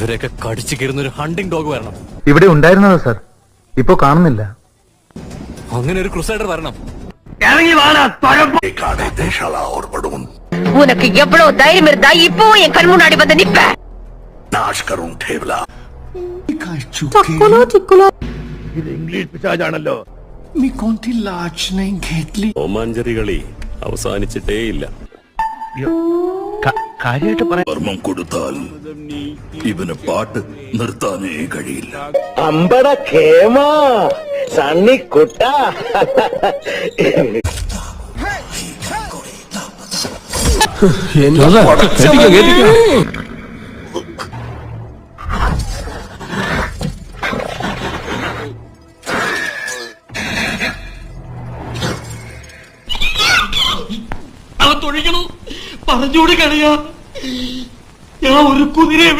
ഇവരെയൊക്കെ കടിച്ചു കയറുന്ന ഒരു ഹണ്ടിങ് ഡോഗ് വരണം. ഇവിടെ ഉണ്ടായിരുന്നോ സാർ? ഇപ്പൊ കാണുന്നില്ല. അങ്ങനെ ഒരു ക്രൂസൈഡർ വരണം. உனக்கு எவ்வளவு தைரியம் இருந்தா இப்போ என் கண் முன்னாடி வந்து நிப்ப. ഇത് ഇംഗ്ലീഷ് പിശാചാണല്ലോ. ഓമാഞ്ചറി കളി അവസാനിച്ചിട്ടേയില്ല. കാര്യമായിട്ട് പറയാം. കർമ്മം കൊടുത്താൽ ഇവന് പാട്ട് നിർത്താനേ കഴിയില്ല. അമ്പട കേമ സണ്ണിക്കുട്ട. പറഞ്ഞൂടെ കളിയാ, ഞാൻ ഒരു കുതിരയെ